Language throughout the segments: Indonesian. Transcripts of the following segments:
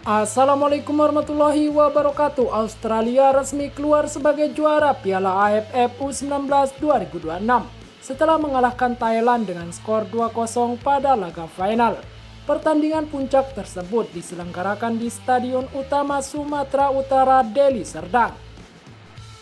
Assalamualaikum warahmatullahi wabarakatuh. Australia resmi keluar sebagai juara Piala AFF U19 2026 setelah mengalahkan Thailand dengan skor 2-0 pada laga final. Pertandingan puncak tersebut diselenggarakan di Stadion Utama Sumatera Utara, Deli Serdang.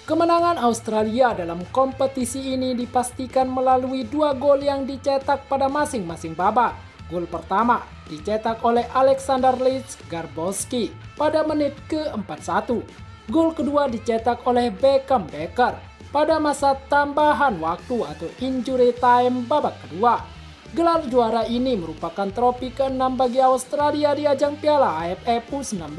Kemenangan Australia dalam kompetisi ini dipastikan melalui 2 gol yang dicetak pada masing-masing babak. Gol pertama dicetak oleh Alexander Leeds Garbowski pada menit ke-41. Gol kedua dicetak oleh Beckham Becker pada masa tambahan waktu atau injury time babak kedua. Gelar juara ini merupakan trofi ke-6 bagi Australia di ajang Piala AFF U19.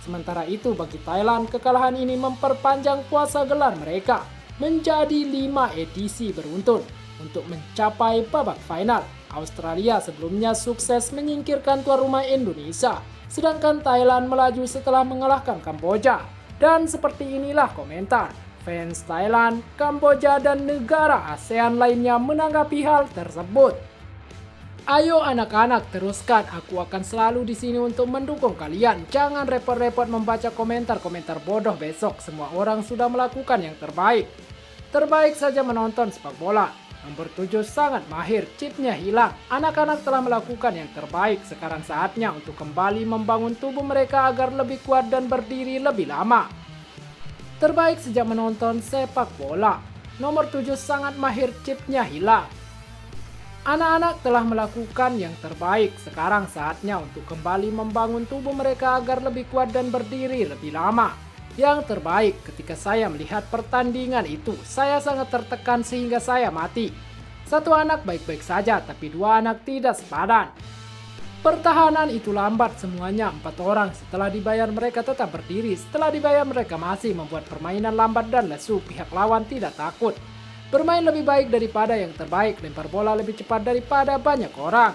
Sementara itu bagi Thailand, kekalahan ini memperpanjang puasa gelar mereka menjadi 5 edisi beruntun untuk mencapai babak final. Australia sebelumnya sukses menyingkirkan tuan rumah Indonesia, sedangkan Thailand melaju setelah mengalahkan Kamboja. Dan seperti inilah komentar fans Thailand, Kamboja, dan negara ASEAN lainnya menanggapi hal tersebut. Ayo anak-anak, teruskan. Aku akan selalu di sini untuk mendukung kalian. Jangan repot-repot membaca komentar-komentar bodoh besok. Semua orang sudah melakukan yang terbaik. Terbaik saja menonton sepak bola. Nomor 7 sangat mahir, chipnya hilang. Anak-anak telah melakukan yang terbaik. Sekarang saatnya untuk kembali membangun tubuh mereka agar lebih kuat dan berdiri lebih lama. Terbaik sejak menonton sepak bola. Nomor 7 sangat mahir, chipnya hilang. Anak-anak telah melakukan yang terbaik. Sekarang saatnya untuk kembali membangun tubuh mereka agar lebih kuat dan berdiri lebih lama. Yang terbaik, ketika saya melihat pertandingan itu, saya sangat tertekan sehingga saya mati. Satu anak baik-baik saja, tapi 2 anak tidak sepadan. Pertahanan itu lambat, semuanya 4 orang. Setelah dibayar mereka tetap berdiri. Setelah dibayar mereka masih membuat permainan lambat dan lesu. Pihak lawan tidak takut. Bermain lebih baik daripada yang terbaik, lempar bola lebih cepat daripada banyak orang.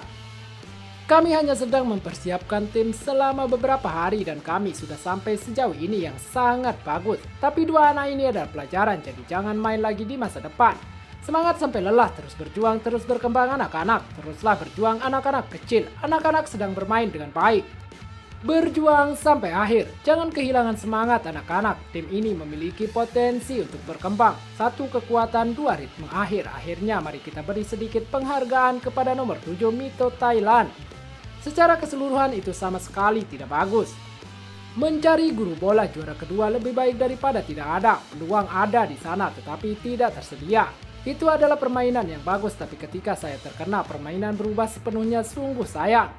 Kami hanya sedang mempersiapkan tim selama beberapa hari dan kami sudah sampai sejauh ini yang sangat bagus. Tapi 2 anak ini adalah pelajaran, jadi jangan main lagi di masa depan. Semangat sampai lelah, terus berjuang, terus berkembang anak-anak. Teruslah berjuang anak-anak kecil, anak-anak sedang bermain dengan baik. Berjuang sampai akhir, jangan kehilangan semangat anak-anak. Tim ini memiliki potensi untuk berkembang. 1 kekuatan, 2 ritme akhir. Akhirnya mari kita beri sedikit penghargaan kepada nomor 7 Mito Thailand. Secara keseluruhan itu sama sekali tidak bagus. Mencari guru bola juara kedua lebih baik daripada tidak ada. Peluang ada di sana tetapi tidak tersedia. Itu adalah permainan yang bagus, tapi ketika saya terkena permainan berubah sepenuhnya, sungguh sayang.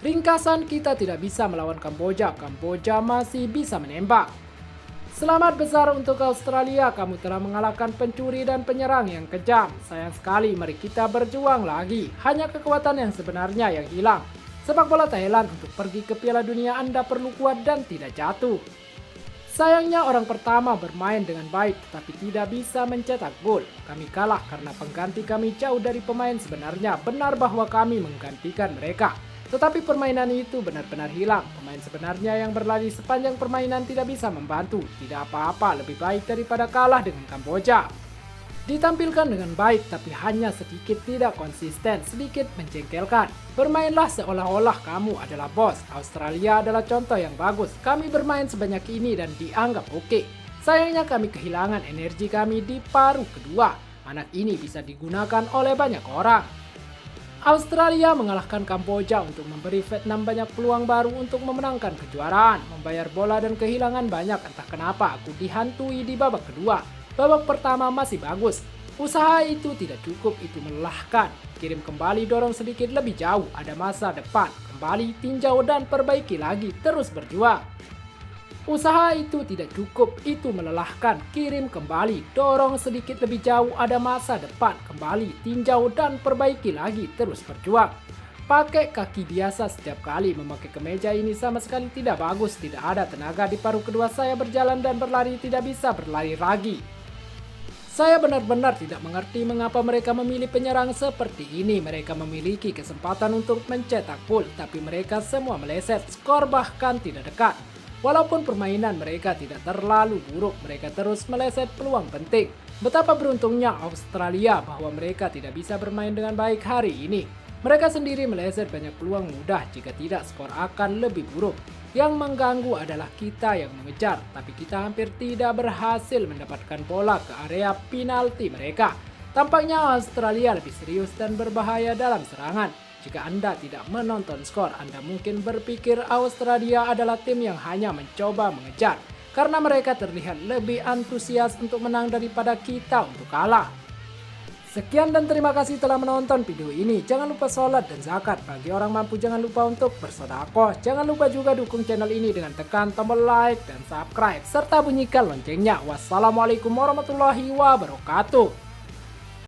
Ringkasan, kita tidak bisa melawan Kamboja. Kamboja masih bisa menembak. Selamat besar untuk Australia, kamu telah mengalahkan pencuri dan penyerang yang kejam. Sayang sekali, mari kita berjuang lagi. Hanya kekuatan yang sebenarnya yang hilang. Sepak bola Thailand, untuk pergi ke Piala Dunia Anda perlu kuat dan tidak jatuh. Sayangnya orang pertama bermain dengan baik tetapi tidak bisa mencetak gol. Kami kalah karena pengganti kami jauh dari pemain sebenarnya. Benar bahwa kami menggantikan mereka, tetapi permainan itu benar-benar hilang. Pemain sebenarnya yang berlari sepanjang permainan tidak bisa membantu. Tidak apa-apa, lebih baik daripada kalah dengan Kamboja. Ditampilkan dengan baik tapi hanya sedikit tidak konsisten, sedikit menjengkelkan. Bermainlah seolah-olah kamu adalah bos. Australia adalah contoh yang bagus. Kami bermain sebanyak ini dan dianggap oke. Sayangnya kami kehilangan energi kami di paruh kedua. Anak ini bisa digunakan oleh banyak orang. Australia mengalahkan Kamboja untuk memberi Vietnam banyak peluang baru untuk memenangkan kejuaraan. Membayar bola dan kehilangan banyak, entah kenapa aku dihantui di babak kedua. Babak pertama masih bagus. Usaha itu tidak cukup, itu melelahkan. Kirim kembali, dorong sedikit lebih jauh, ada masa depan. Kembali, tinjau dan perbaiki lagi, terus berjuang. Usaha itu tidak cukup, itu melelahkan. Kirim kembali, dorong sedikit lebih jauh, ada masa depan. Kembali, tinjau dan perbaiki lagi, terus berjuang. Pakai kaki biasa setiap kali. Memakai kemeja ini sama sekali tidak bagus. Tidak ada tenaga di paruh kedua. Saya berjalan dan berlari, tidak bisa berlari lagi. Saya benar-benar tidak mengerti mengapa mereka memilih penyerang seperti ini. Mereka memiliki kesempatan untuk mencetak gol, tapi mereka semua meleset. Skor bahkan tidak dekat. Walaupun permainan mereka tidak terlalu buruk, mereka terus meleset peluang penting. Betapa beruntungnya Australia bahwa mereka tidak bisa bermain dengan baik hari ini. Mereka sendiri meleset banyak peluang mudah, jika tidak skor akan lebih buruk. Yang mengganggu adalah kita yang mengejar, tapi kita hampir tidak berhasil mendapatkan bola ke area penalti mereka. Tampaknya Australia lebih serius dan berbahaya dalam serangan. Jika Anda tidak menonton skor, Anda mungkin berpikir Australia adalah tim yang hanya mencoba mengejar, karena mereka terlihat lebih antusias untuk menang daripada kita untuk kalah. Sekian dan terima kasih telah menonton video ini. Jangan lupa sholat dan zakat. Bagi orang mampu jangan lupa untuk bersedekah. Jangan lupa juga dukung channel ini dengan tekan tombol like dan subscribe serta bunyikan loncengnya. Wassalamualaikum warahmatullahi wabarakatuh.